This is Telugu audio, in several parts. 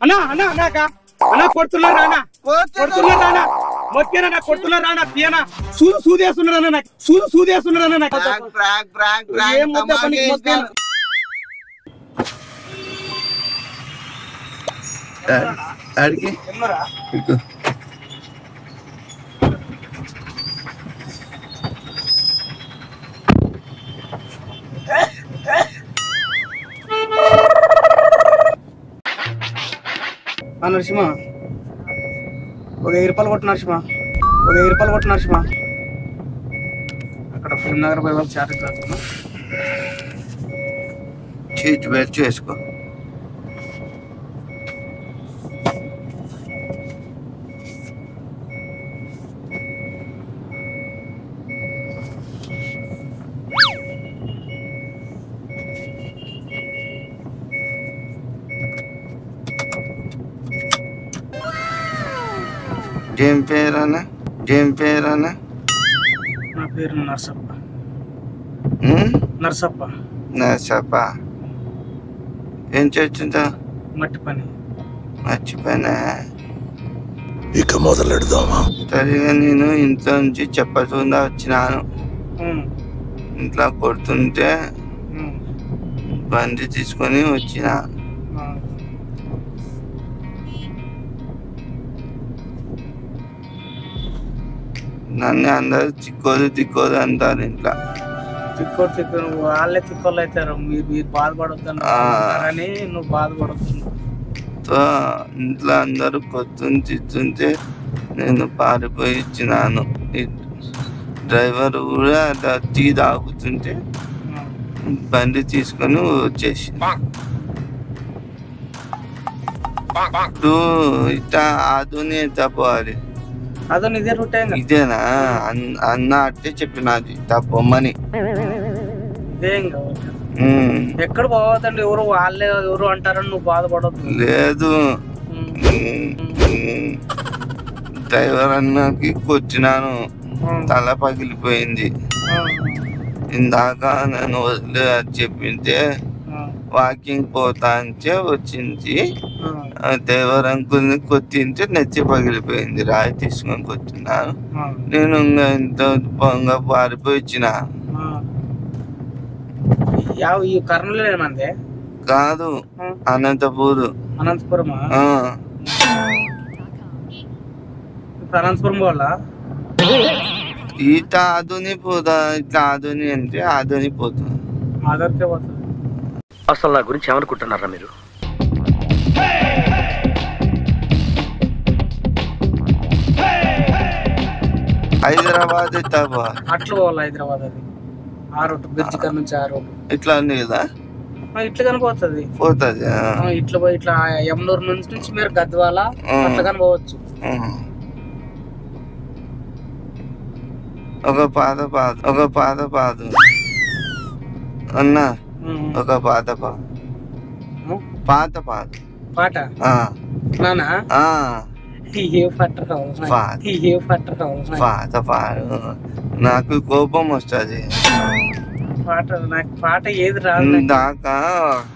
అన్నా అన్నా అన్నాక అన్నా కొడుతున్నారు అన్నా కొడుతున్నారు అన్నా మొక్కేనా కొడుతున్నారు అన్నా తీయనా సూదేస్తున్నారు అన్న నాకు సూదేస్తున్నారు అన్న నాకు ఏం ముద్ద పనికి మొక్కేనా ఆడికి నరసింహ ఒక 1000 రూపాయలు కొట్టు నరసింహ ఒక 1000 రూపాయలు కొట్టు నరసింహ అక్కడ ఫిల్మ్ నగర్ పోయి వాళ్ళు చార్జ్ పెడుతున్నా చీట్ వేరు చేసుకో ఏం పేరన్నా నా పేరు నర్సప్ప ఏం చేస్తుందా మట్టి పని మర్చిపోయినా ఇక మొదలెడదామా సరిగా నేను ఇంట్లో నుంచి చెప్పకుండా వచ్చినాను ఇంట్లో కొడుతుంటే బండి తీసుకొని వచ్చిన నన్ను అందరు తిక్కోదు అంటారు ఇంట్లో తిక్కోడు వాళ్ళే తిక్కోళ్ళు అవుతారు మీరు బాధపడొద్దు అని నువ్వు బాధపడొద్దు ఇంట్లో అందరూ కొత్తుని తిట్టుంటే నేను పారిపోయి ఇచ్చినాను డ్రైవర్ కూడా టీ తాగుతుంటే బండి తీసుకొని వచ్చేసి ఇట్లా ఆదుని తప్పవాలి ఇదేనా అన్న అంటే చెప్పినది తప్పమని ఎక్కడ పోవద్దండి ఎవరు వాళ్ళే ఎవరు అంటారని నువ్వు బాధపడద్దు లేదు డ్రైవర్ అన్నకి కొచ్చినాను తల పగిలిపోయింది ఇందాక నేను వదిలే చెప్పింటే వాకింగ్ పోతా అంటే వచ్చింది డ్రైవర్ అంకుల్ని కొట్టింటే నెచ్చి పగిలిపోయింది రాయి తీసుకొని కొట్టినాను నేను ఇంకా ఇంత పొంగ పారిపోయి ఇచ్చిన కాదు అనంతపురం వాళ్ళ ఇట్లా ఆధుని పోతా ఇట్లా ఆధుని అంటే ఆధుని పోతుంది అసలు నా గురించి ఏమనుకుంటున్నారా మీరు హైదరాబాద్ అట్లా పోవాలి హైదరాబాద్ అది ఆ రోడ్డు బ్రిడ్జ్ కాడ నుంచి ఆ రోడ్డు ఇట్లా ఉంది కదా ఇట్లా కనిపోతుంది ఇట్లా పోయి ఇట్లా యమునూరు నుంచి మీరు గద్వాల అట్లా కనిపోవచ్చు ఒక పాత అన్నా ఒక పాత పాట నానా నాకు కోపం వస్తుంది పాట ఏది రాదు దాకా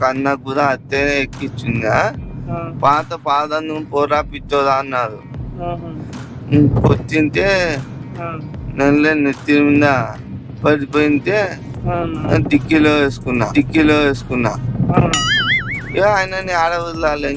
కన్నా కూడా అత్తే ఎక్కించిందా పాత నువ్వు పోరా పిచ్చోదా అన్నారు కొట్టింటే నెల నెత్తి మీద పడిపోయింటే డిక్కీలో వేసుకున్నా ఆయనని ఆడ వదలాలి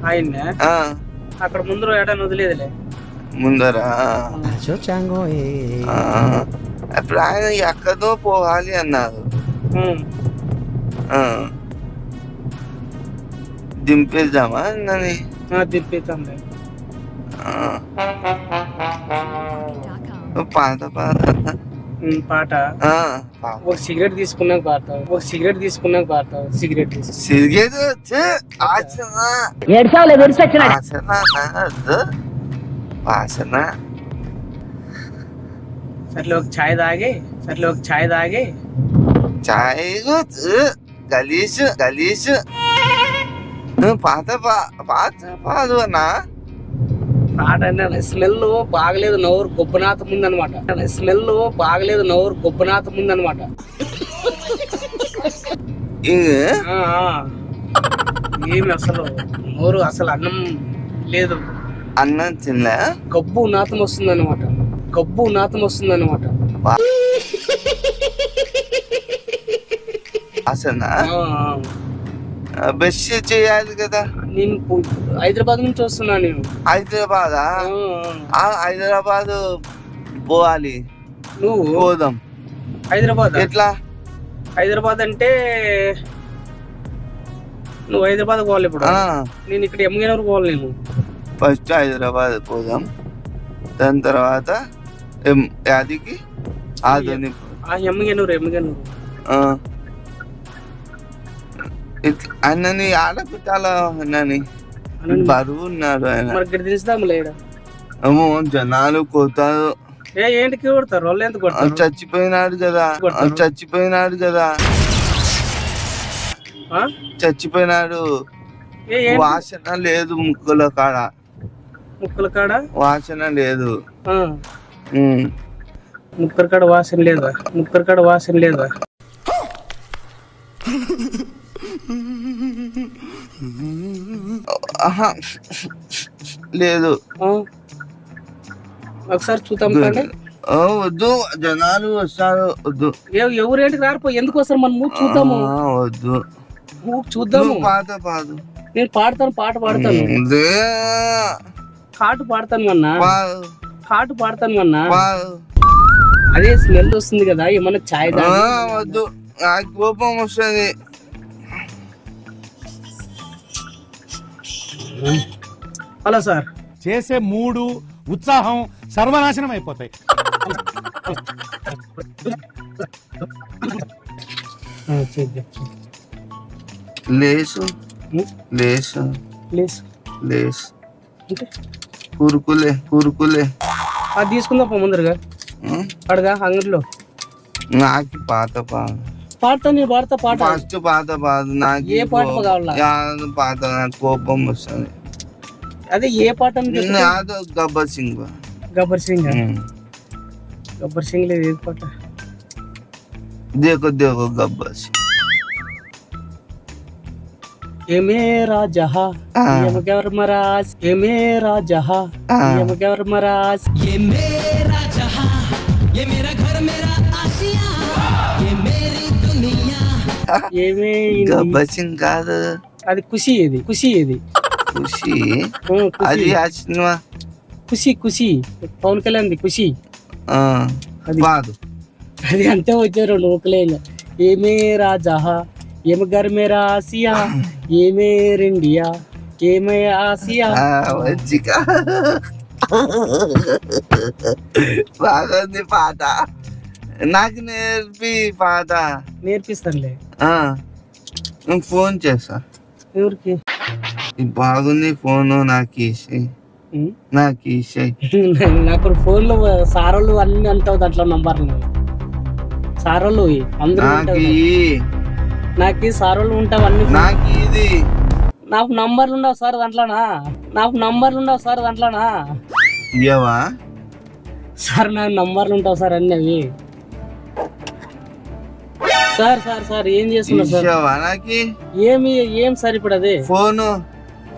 ఆయన అక్కడ ముందర ఏడాది వదిలేదులే ముందరా అప్పుడు ఆయన ఎక్కడో పోవాలి అన్నారు దింపేద్దామా నన్ను దింపేద్దాం పాట ఒక సిగరెట్ తీసుకున్నాక పాడతావు సిగరెట్ సర్లే ఒక చాయ్ తాగి చాయ్ గలీష్ పాత పాడు అన్నా పాట స్మెల్ బాగలేదు నోరు గొప్పనాథ ముందనమాట ఏమి అసలు నోరు అసలు అన్నం లేదు. అన్నం తినలే. గబ్బు నాతం వస్తుంది అనమాట. అసలు బెస్ట్ చేయాలి కదా. నేను హైదరాబాద్ నుంచి వస్తున్నా. నేను హైదరాబాద్ పోవాలి. నువ్వు పోదాం. హైదరాబాద్ ఎట్లా? హైదరాబాద్ అంటే నువ్వు హైదరాబాద్ పోవాలి. ఇప్పుడు నేను ఇక్కడ ఎమ్మెగనూరు పోవాలి. నేను ఫస్ట్ హైదరాబాద్ పోదాం, దాని తర్వాత యాదికి ఎమ్మెగనూరు అన్నని ఆడపిట్టాల అన్నని బరువు ఉన్నాడు ఆయన. జనాలు కొడతారు. ఏంటికి కొడతారు? వాళ్ళు ఎంత కొడతారు? చచ్చిపోయినాడు కదా. చచ్చిపోయినాడు. వాసన లేదు ముక్కుల కాడ వాసన లేదు. ముక్కర కాడ వాసన లేదా? లేదు. ఒకసారి చూద్దాం. వద్దు, జనాలు వస్తారు. వద్దు. ఎవరేంటికి రారిపో, ఎందుకు వస్తారు? మనం చూద్దాము. వద్దు, చూద్దాము. పాడు. నేను పాడతాను, పాట పాడతాను. పాట పాడతాను అన్నా. అదే స్మెల్ వస్తుంది కదా, ఏమన్నా చాయ్ వద్దు, నాకు కోపం వస్తుంది. Hello sir. చేసే మూడు ఉత్సాహం సర్వనాశనం అయిపోతాయి. లేసు కురుకులే అది తీసుకుందా ముందరగా అడగా అంగడిలో. నాకు పాట ఫస్ట్ పాట పాడు. నాకు ఏ పాట కావాలి? పాట నాకు కోపం వస్తుంది. అదే ఏ పాట? గబ్బర్ సింగ్ లేదు. ఏ పాట? देखो गब्बर सिंह. ये मेरा जहां ये मगर मराज, ये मेरा जहां ये मगर मराज, ये मेरा जहां ये मेरा घर मेरा आसिया, ये मेरी दुनिया. ये गब्बर सिंह కాదు, అది ఖుషి. అది ఆ సినిమా ఖుషి పవన్ కళ్యాణ్ ది ఖుషి. కాదు, అది అంతే వచ్చారు నూకలే. ఏ మేరా జహా ఏ మగర్ మేరా ఆసియా, ఏ మేర ఇండియా ఏ మే ఆసియా. బాగుంది పాట. నాకు నేర్పిస్తానులే. ఫోన్ చేస్తా. ఎవరికి? బాగుంది ఫోన్, నాకు నాకు ఫోన్ లో సారోళ్ళు అన్ని అంటావు. దాంట్లో నంబర్లు సారోళ్ళు అందరూ నాకు సారోళ్ళు ఉంటావు అన్ని. నాకు నంబర్లు ఉండవు సార్ దాంట్లోనా? సార్ నాకు నంబర్లు ఉంటావు సార్ అన్ని అవి. సార్ ఏం చేస్తున్నారు సార్? ఏం సార్ ఇప్పుడు? అదే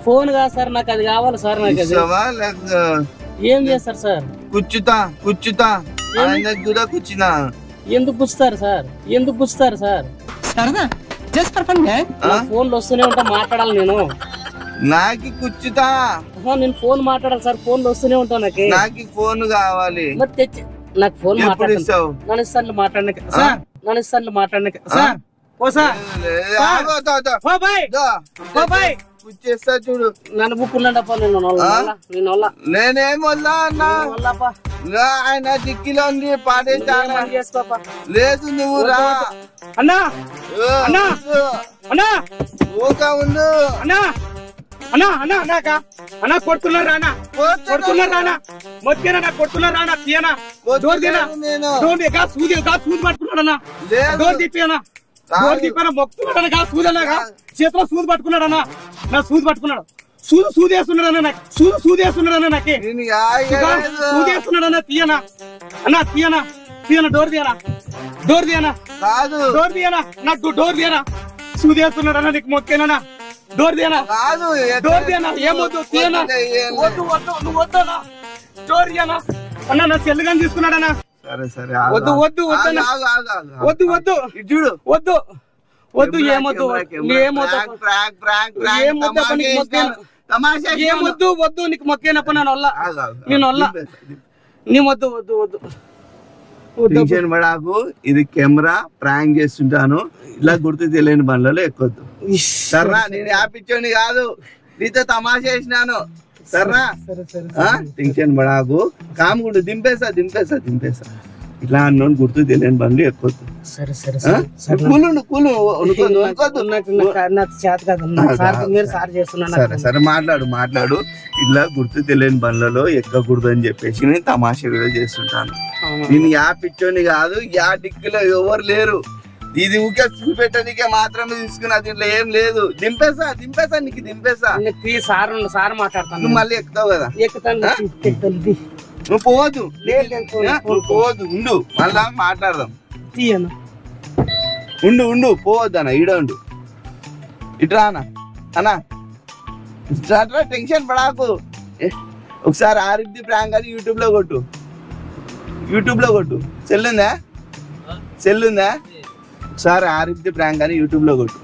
ఫోన్ కాదు సార్, నాకు అది కావాలి సార్. నాకు అది ఏం చేస్తారు సార్? కూర్చుతా ఎందుకు గుచ్చుతారు సార్? ఫోన్లు వస్తూనే ఉంటా, మాట్లాడాలి నేను. నాకు కూర్చుతా. నేను ఫోన్ మాట్లాడాలి సార్, ఫోన్లు వస్తూనే ఉంటా. నాకు ఫోన్ కావాలి. తెచ్చి నాకు ఫోన్ మాట్లాడాలి. నన్ను ఇస్తాను మాట్లాడడానికి సార్. చూడు, నన్ను బుక్కున్నాడప్ప. నేనేం వల్లా అన్నా, ఆయన దిక్కిలో ఉంది పాడేస్తాను. లేదు, నువ్వు రా అన్నా. కొడుతున్నారు రానా, మొత్తం కొడుతున్నారు. తీయనా డోర్ సూది పట్టుకున్నాడన్నా. డోర్ తిప్పానా మొక్కుతున్నాడనగా సూదనగా చేతిలో సూది పట్టుకున్నాడన్నా. నా సూది పట్టుకున్నాడు. సూది వేస్తున్నాడన్నా. నాకు సూది వేస్తున్నాడన్నా. నాకే సూది వేస్తున్నాడన్నా. తీయనా డోర్ తీయనా నాకు డోర్ తీయనా. సూది వేస్తున్నాడన్నా. నీకు మొక్కేనా? డోర్ తీయనా కాదు డోర్ తీయనా ఏమొద్దు తీయనా వద్దు వద్దు నువ్వు వద్దనా డోర్ తీయనా అన్న నా సెల్ గాని తీసుకున్నాడనా సరే సరే వద్దు వద్దు వద్దనా వద్దు వద్దు చూడు వద్దు వద్దు ఏమొద్దు ఏమొద్దు వద్దు నీకు మొక్కేనప్ప నేను వల్ల నేను వల్ల నీ వద్దు వద్దు వద్దు టెన్షన్ పడాకు ఇది కెమెరా ప్రాంక్ చేస్తుంటాను ఇలా గుర్తు తెలియని బండ్లలో ఎక్కొద్దు సరేనా నేను యాపిచ్చోని కాదు నీతో తమాషా చేసినాను సరేనా టెన్షన్ పడాకు కాముకుంటు దింపేసా ఇట్లా అన్నోని గుర్తు తెలియని బండ్లు ఎక్కొద్దు సరే సరే సరే మాట్లాడు ఇట్లా గుర్తు తెలియని బండ్లలో ఎక్కకూడదు అని చెప్పేసి నేను తమాషా వీడియో చేస్తుంటాను నేను యాప్ ఇచ్చోని కాదు యా డిక్కులో ఎవరు లేరు ఇది ఊకే చూపెట్టడానికే మాత్రమే తీసుకున్నా దీంట్లో ఏం లేదు దింపేసా నీకు దింపేసా సార్ మాట్లాడతాను నువ్వు మళ్ళీ ఎక్కుతావు కదా నువ్వు పోవద్దు ఉండు మళ్ళా మాట్లాడదాం ఉండు పోవద్దు అన్న ఈడ ఉండు ఇట్రా అన్నా ఇట్రా టెన్షన్ పడాకు ఒకసారి ఆరిద్ది ప్రాంక్ అని యూట్యూబ్ లో కొట్టు సెల్లుందా ఒకసారి ఆరిద్ది ప్రాంక్ అని యూట్యూబ్ లో కొట్టు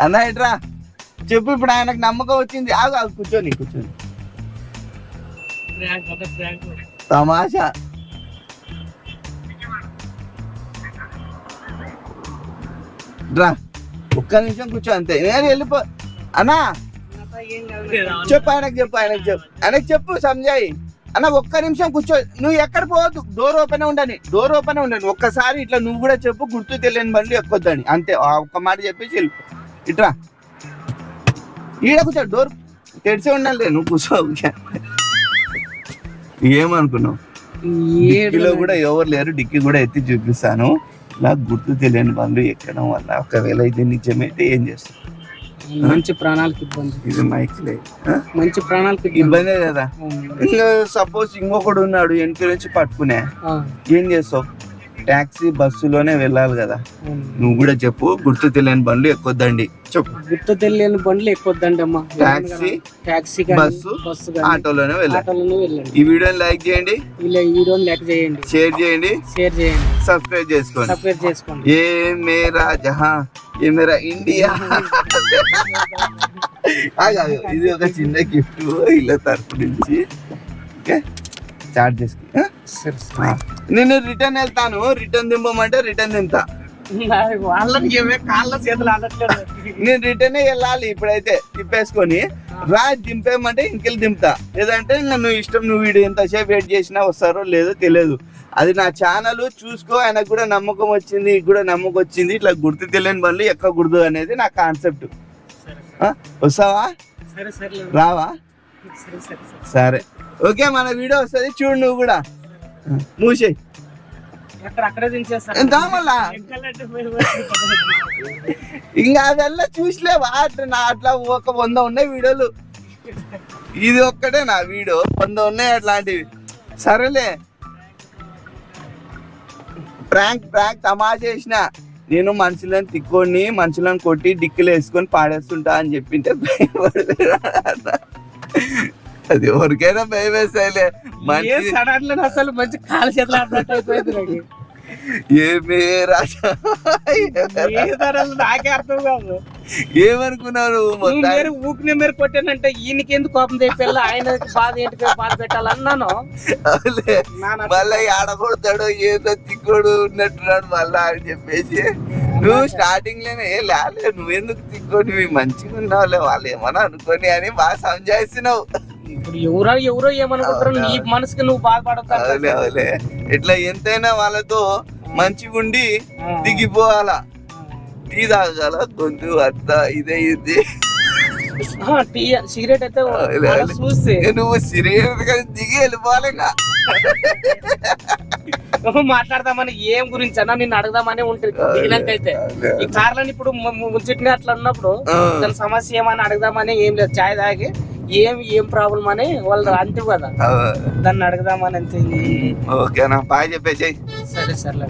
అన్న ఇట్రా చెప్పు ఇప్పుడు ఆయనకు నమ్మకం వచ్చింది ఆగు కూర్చొని తమాషా రా ఒక్క నిమిషం కూర్చో అంతే నేను వెళ్ళిపో అన్నా చెప్పు ఆయనకు చెప్పు సంజయ్ అన్న ఒక్క నిమిషం కూర్చో నువ్వు ఎక్కడ పోవద్దు డోర్ ఓపెన్ ఉండని ఒక్కసారి ఇట్లా నువ్వు కూడా చెప్పు గుర్తు తెలియని బండ్లు ఎక్కొద్దని అంతే ఒక్క మాట చెప్పేసి వెళ్ళిపో ఇట్రా ఈడ కూర్చో డోర్ తెరిచి ఉండాలి నువ్వు కూర్చో ఏమనుకున్నావు డిక్కీలో కూడా ఎవరు లేరు డిక్కీ కూడా ఎత్తి చూపిస్తాను ఇలా గుర్తు తెలియని బండ్లు ఎక్కడం వల్ల ఒకవేళ ఇది నిజమైతే ఏం చేస్తావు మంచి ప్రాణాలకు ఇబ్బంది ఇది మైక్ మంచి ప్రాణాలకు ఇబ్బందే కదా ఇంకా సపోజ్ ఇంకొకడు ఉన్నాడు వెనక నుంచి పట్టుకునే ఏం చేస్తావు టాక్సీ బస్సులోనే వెళ్ళాలి కదా నువ్వు కూడా చెప్పు గుర్తు తెలియని బండ్లు ఎక్కొద్దండి చెప్పు గుర్తు తెలియని బండ్లు ఎక్కొద్దండి అమ్మా టాక్సీ బస్సు ఆటోలోనే వెళ్ళండి ఈ వీడియోని లైక్ చేయండి షేర్ చేయండి సబ్స్క్రైబ్ చేసుకోండి ఏ మేరా జహా ఏ మేరా ఇండియా ఇది ఒక చిన్న గిఫ్ట్ ఇలా తరపు నుంచి ఓకే స్టార్ట్ చేసుకుని నేను రిటర్న్ వెళ్తాను రిటర్న్ దింపమంటే రిటర్న్ దింపుతా నేను రిటర్న్ వెళ్ళాలి ఇప్పుడైతే తిప్పేసుకొని రా దింపేయమంటే ఇంకెళ్ళి దింపుతా లేదంటే నువ్వు ఇష్టం నువ్వు వీడియో ఎంతసేపు వెయిట్ చేసినా వస్తారో లేదో తెలియదు అది నా ఛానల్ చూసుకో ఆయనకు కూడా నమ్మకం వచ్చింది కూడా నమ్మకం వచ్చింది ఇట్లా గుర్తు తెలియని బండ్లు ఎక్కకూడదు అనేది నా కాన్సెప్ట్ వస్తావా రావా సరే ఓకే మన వీడియో వస్తుంది చూడు నువ్వు కూడా మూసేయి ఇంకా అదెల్లా చూసలేవా నా అట్లా ఒక 100 ఉన్నాయి వీడియోలు ఇది ఒక్కటే నా వీడియో 100 ఉన్నాయి అట్లాంటివి సరేలే ప్రాంక్ తమాషా చేసిన నేను మనుషులను తిక్కొని మనుషులను కొట్టి డిక్కులు వేసుకొని పాడేస్తుంటా అని చెప్పింటే అది ఎవరికైనా భయం వేస్తాయిలే అసలు మంచి కాలు చేతులు ఆడినట్టు అయిపోయింది ఏమే రాజా నాకే అర్థం కాదు ఏమనుకున్నాను ఊపిన మీరు కొట్టానంటే ఈయనకి ఎందుకు కోపం తెప్పాలి ఆయన బాధ ఏంటి బాధ పెట్టాలన్నాను మళ్ళీ ఆడకూడతాడు ఏదో తిక్కోడు ఉన్నట్టున్నాడు మళ్ళా అని చెప్పేసి నువ్వు స్టార్టింగ్ లోనే లేలే నువ్వెందుకు తిక్కోని మంచిగా ఉన్నావులే వాళ్ళు ఏమన్నా అనుకోని అని బాగా సంజాయిస్తున్నావు ఇప్పుడు ఎవరో ఏమనుకుంటారు నీ మనసుకి నువ్వు బాధపడతావు ఇట్లా ఎంతైనా వాళ్ళతో మంచిగా ఉండి దిగిపోవాలా. టీ తాగాల గొంతు అంతా ఇదే ఇది. టీ సిగరెట్ అయితే చూస్తే నువ్వు సిగరెట్ కానీ దిగి వెళ్ళిపోవాలి. మాట్లాడదామని ఏం గురించి అన్నా నిన్ను అడగదామని ఉంటుంది దిగినాకైతే. ఈ కార్లని ఇప్పుడు ముంచుట్ని అట్లా ఉన్నప్పుడు దాని సమస్య ఏమని అడగదామని ఏం లేదు. చాయ్ తాగి ఏం ప్రాబ్లం అని వాళ్ళు అంతే కదా, దాన్ని అడగదామని అంతే. ఓకేనా, బాయ్ చెప్పేసి. సరే సర్లే.